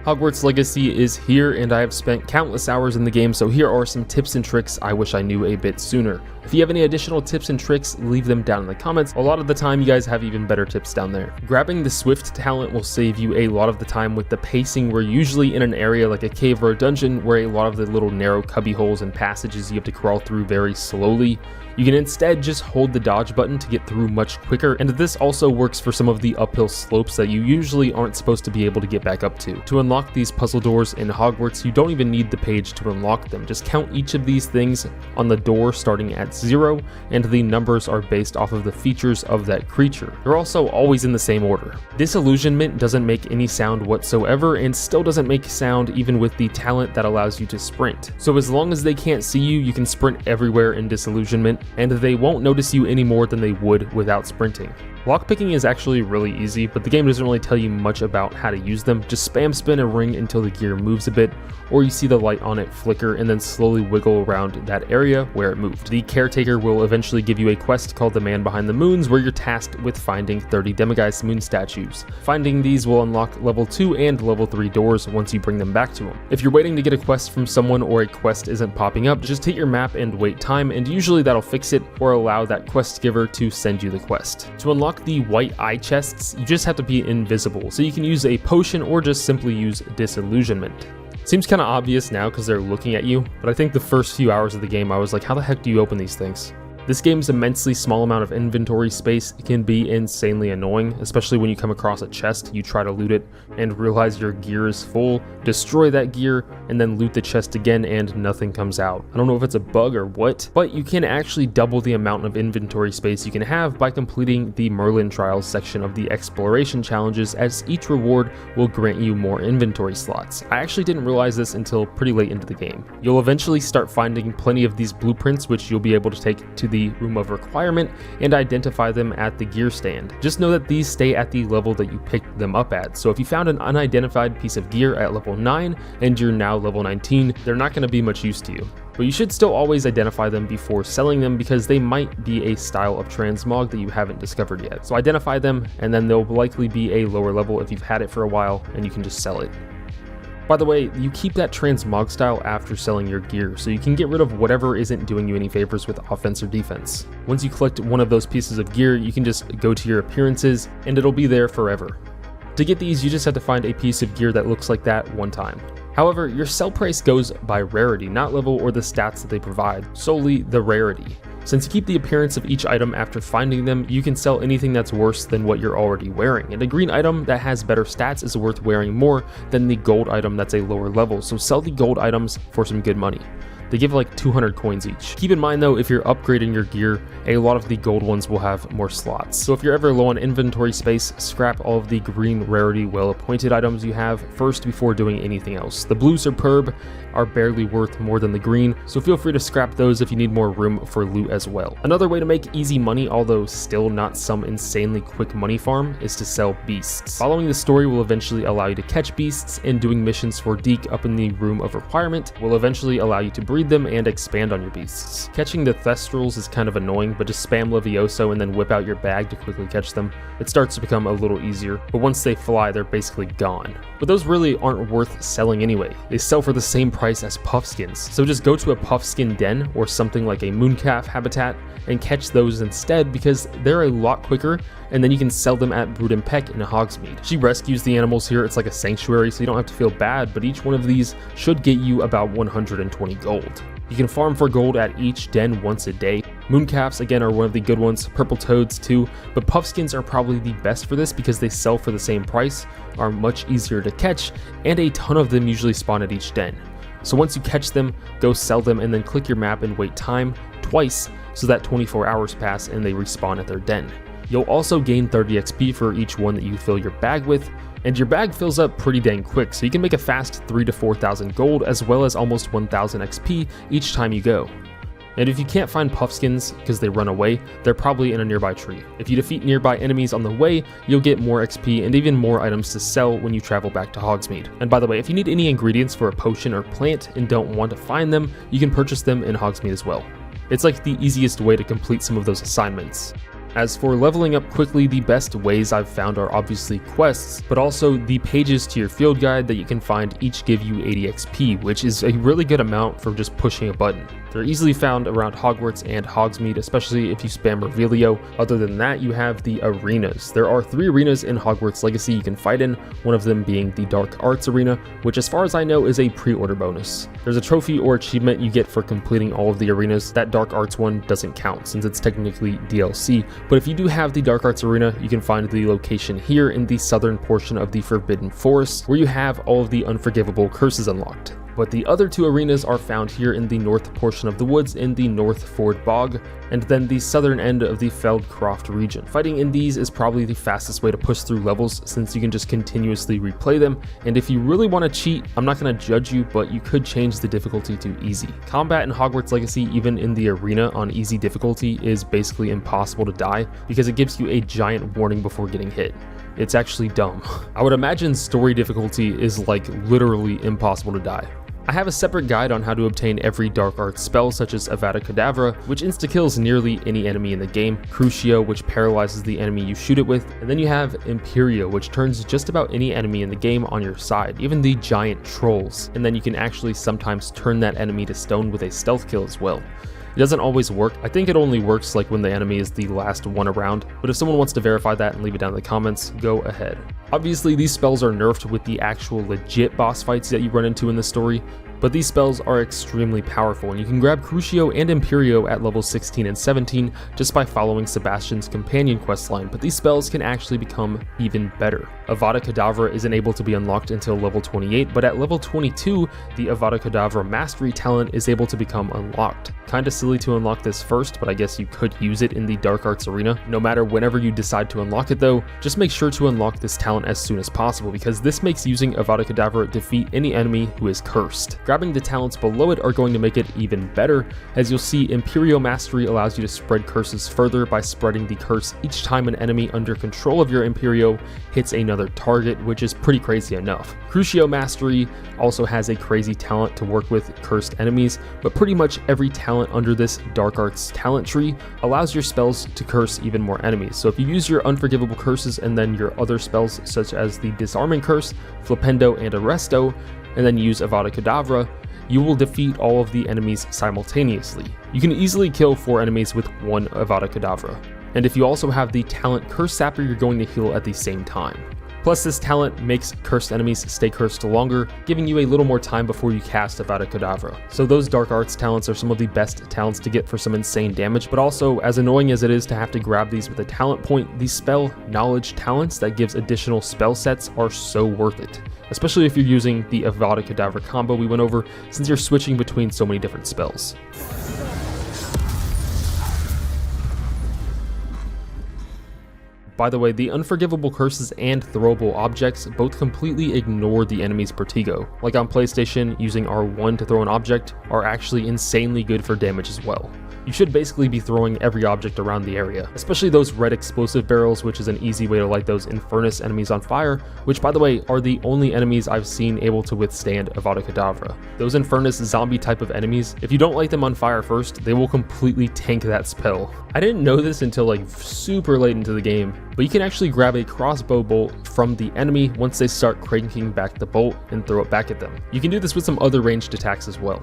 Hogwarts Legacy is here, and I have spent countless hours in the game, so here are some tips and tricks I wish I knew a bit sooner. If you have any additional tips and tricks, leave them down in the comments. A lot of the time, you guys have even better tips down there. Grabbing the Swift talent will save you a lot of the time with the pacing. We're usually in an area like a cave or a dungeon where a lot of the little narrow cubby holes and passages you have to crawl through very slowly. You can instead just hold the dodge button to get through much quicker, and this also works for some of the uphill slopes that you usually aren't supposed to be able to get back up to. To unlock these puzzle doors in Hogwarts, you don't even need the page to unlock them. Just count each of these things on the door starting at 0, and the numbers are based off of the features of that creature. They're also always in the same order. Disillusionment doesn't make any sound whatsoever, and still doesn't make sound even with the talent that allows you to sprint. So as long as they can't see you, you can sprint everywhere in Disillusionment, and they won't notice you any more than they would without sprinting. Lockpicking is actually really easy, but the game doesn't really tell you much about how to use them. Just spam spin a ring until the gear moves a bit, or you see the light on it flicker and then slowly wiggle around that area where it moved. The caretaker will eventually give you a quest called the Man Behind the Moons, where you're tasked with finding 30 Demiguise moon statues. Finding these will unlock level 2 and level 3 doors once you bring them back to them. If you're waiting to get a quest from someone or a quest isn't popping up, just hit your map and wait time, and usually that'll fix it or allow that quest giver to send you the quest. To unlock the white eye chests, you just have to be invisible, so you can use a potion or just simply use Disillusionment. Seems kind of obvious now because they're looking at you, but I think the first few hours of the game I was like, how the heck do you open these things? This game's immensely small amount of inventory space can be insanely annoying, especially when you come across a chest, you try to loot it and realize your gear is full, destroy that gear, and then loot the chest again and nothing comes out. I don't know if it's a bug or what, but you can actually double the amount of inventory space you can have by completing the Merlin Trials section of the exploration challenges, as each reward will grant you more inventory slots. I actually didn't realize this until pretty late into the game. You'll eventually start finding plenty of these blueprints, which you'll be able to take to the Room of Requirement and identify them at the gear stand. Just know that these stay at the level that you picked them up at, so if you found an unidentified piece of gear at level 9 and you're now level 19, they're not going to be much use to you. But you should still always identify them before selling them, because they might be a style of transmog that you haven't discovered yet. So identify them, and then they'll likely be a lower level if you've had it for a while, and you can just sell it. By the way, you keep that transmog style after selling your gear, so you can get rid of whatever isn't doing you any favors with offense or defense. Once you collect one of those pieces of gear, you can just go to your appearances, and it'll be there forever. To get these, you just have to find a piece of gear that looks like that one time. However, your sell price goes by rarity, not level or the stats that they provide, solely the rarity. Since you keep the appearance of each item after finding them, you can sell anything that's worse than what you're already wearing, and a green item that has better stats is worth wearing more than the gold item that's a lower level, so sell the gold items for some good money. They give like 200 coins each. Keep in mind though, if you're upgrading your gear, a lot of the gold ones will have more slots. So if you're ever low on inventory space, scrap all of the green rarity well-appointed items you have first before doing anything else. The blue superb are barely worth more than the green, so feel free to scrap those if you need more room for loot as well. Another way to make easy money, although still not some insanely quick money farm, is to sell beasts. Following the story will eventually allow you to catch beasts, and doing missions for Deke up in the Room of Requirement will eventually allow you to breed them and expand on your beasts. Catching the Thestrals is kind of annoying, but just spam Levioso and then whip out your bag to quickly catch them. It starts to become a little easier, but once they fly, they're basically gone. But those really aren't worth selling anyway. They sell for the same price as puffskins, so just go to a puffskin den or something like a mooncalf habitat and catch those instead, because they're a lot quicker, and then you can sell them at Broom Peck in Hogsmeade. She rescues the animals here. It's like a sanctuary, so you don't have to feel bad, but each one of these should get you about 120 gold. You can farm for gold at each den once a day. Mooncalves again are one of the good ones, purple toads too, but puffskins are probably the best for this because they sell for the same price, are much easier to catch, and a ton of them usually spawn at each den. So once you catch them, go sell them and then click your map and wait time twice so that 24 hours pass and they respawn at their den. You'll also gain 30 XP for each one that you fill your bag with, and your bag fills up pretty dang quick, so you can make a fast 3,000 to 4,000 gold as well as almost 1,000 XP each time you go. And if you can't find puffskins because they run away, they're probably in a nearby tree. If you defeat nearby enemies on the way, you'll get more XP and even more items to sell when you travel back to Hogsmeade. And by the way, if you need any ingredients for a potion or plant and don't want to find them, you can purchase them in Hogsmeade as well. It's like the easiest way to complete some of those assignments. As for leveling up quickly, the best ways I've found are obviously quests, but also the pages to your field guide that you can find each give you 80 XP, which is a really good amount for just pushing a button. They're easily found around Hogwarts and Hogsmeade, especially if you spam Revelio. Other than that, you have the arenas. There are 3 arenas in Hogwarts Legacy you can fight in, one of them being the Dark Arts Arena, which as far as I know is a pre-order bonus. There's a trophy or achievement you get for completing all of the arenas. That Dark Arts one doesn't count since it's technically DLC, but if you do have the Dark Arts Arena, you can find the location here in the southern portion of the Forbidden Forest, where you have all of the unforgivable curses unlocked. But the other 2 arenas are found here in the north portion of the woods in the North Ford Bog, and then the southern end of the Feldcroft region. Fighting in these is probably the fastest way to push through levels since you can just continuously replay them, and if you really want to cheat, I'm not going to judge you, but you could change the difficulty to easy. Combat in Hogwarts Legacy, even in the arena on easy difficulty, is basically impossible to die because it gives you a giant warning before getting hit. It's actually dumb. I would imagine story difficulty is like literally impossible to die. I have a separate guide on how to obtain every dark arts spell such as Avada Kedavra, which insta-kills nearly any enemy in the game, Crucio, which paralyzes the enemy you shoot it with, and then you have Imperio, which turns just about any enemy in the game on your side, even the giant trolls, and then you can actually sometimes turn that enemy to stone with a stealth kill as well. It doesn't always work. I think it only works like when the enemy is the last one around, but if someone wants to verify that and leave it down in the comments, go ahead. Obviously, these spells are nerfed with the actual legit boss fights that you run into in the story, but these spells are extremely powerful, and you can grab Crucio and Imperio at levels 16 and 17 just by following Sebastian's companion questline, but these spells can actually become even better. Avada Kedavra isn't able to be unlocked until level 28, but at level 22, the Avada Kedavra Mastery talent is able to become unlocked. Kinda silly to unlock this first, but I guess you could use it in the Dark Arts Arena. No matter whenever you decide to unlock it though, just make sure to unlock this talent as soon as possible, because this makes using Avada Kedavra defeat any enemy who is cursed. Grabbing the talents below it are going to make it even better, as you'll see Imperio Mastery allows you to spread curses further by spreading the curse each time an enemy under control of your Imperio hits another target, which is pretty crazy enough. Crucio Mastery also has a crazy talent to work with cursed enemies, but pretty much every talent under this Dark Arts talent tree allows your spells to curse even more enemies. So if you use your unforgivable curses and then your other spells such as the Disarming Curse, Flipendo, and Arresto, and then use Avada Kedavra, you will defeat all of the enemies simultaneously. You can easily kill 4 enemies with 1 Avada Kedavra. And if you also have the talent Curse Sapper, you're going to heal at the same time. Plus, this talent makes cursed enemies stay cursed longer, giving you a little more time before you cast Avada Kedavra. So those Dark Arts talents are some of the best talents to get for some insane damage, but also, as annoying as it is to have to grab these with a talent point, these spell knowledge talents that gives additional spell sets are so worth it. Especially if you're using the Avada Kedavra combo we went over, since you're switching between so many different spells. By the way, the unforgivable curses and throwable objects both completely ignore the enemy's Pertigo. Like on PlayStation, using R1 to throw an object are actually insanely good for damage as well. You should basically be throwing every object around the area, especially those red explosive barrels, which is an easy way to light those Infernus enemies on fire, which by the way are the only enemies I've seen able to withstand Avada Kedavra. Those Infernus zombie type of enemies, if you don't light them on fire first, they will completely tank that spell. I didn't know this until like super late into the game, but you can actually grab a crossbow bolt from the enemy once they start cranking back the bolt and throw it back at them. You can do this with some other ranged attacks as well.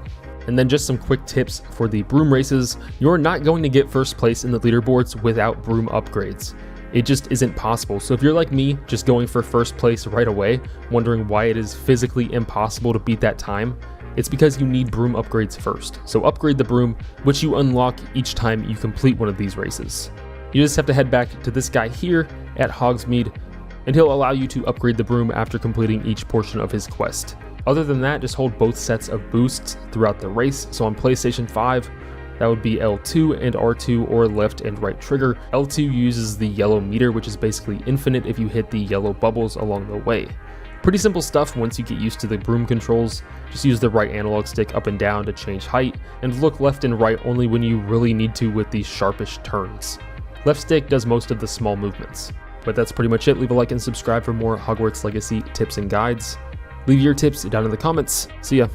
And then just some quick tips for the Broom races. You're not going to get first place in the leaderboards without Broom upgrades. It just isn't possible. So if you're like me, just going for first place right away, wondering why it is physically impossible to beat that time, it's because you need Broom upgrades first. So upgrade the Broom, which you unlock each time you complete one of these races. You just have to head back to this guy here at Hogsmeade, and he'll allow you to upgrade the Broom after completing each portion of his quest. Other than that, just hold both sets of boosts throughout the race. So on PlayStation 5, that would be L2 and R2 or left and right trigger. L2 uses the yellow meter, which is basically infinite if you hit the yellow bubbles along the way. Pretty simple stuff once you get used to the Broom controls. Just use the right analog stick up and down to change height, and look left and right only when you really need to with these sharpish turns. Left stick does most of the small movements. But that's pretty much it. Leave a like and subscribe for more Hogwarts Legacy tips and guides. Leave your tips down in the comments. See ya.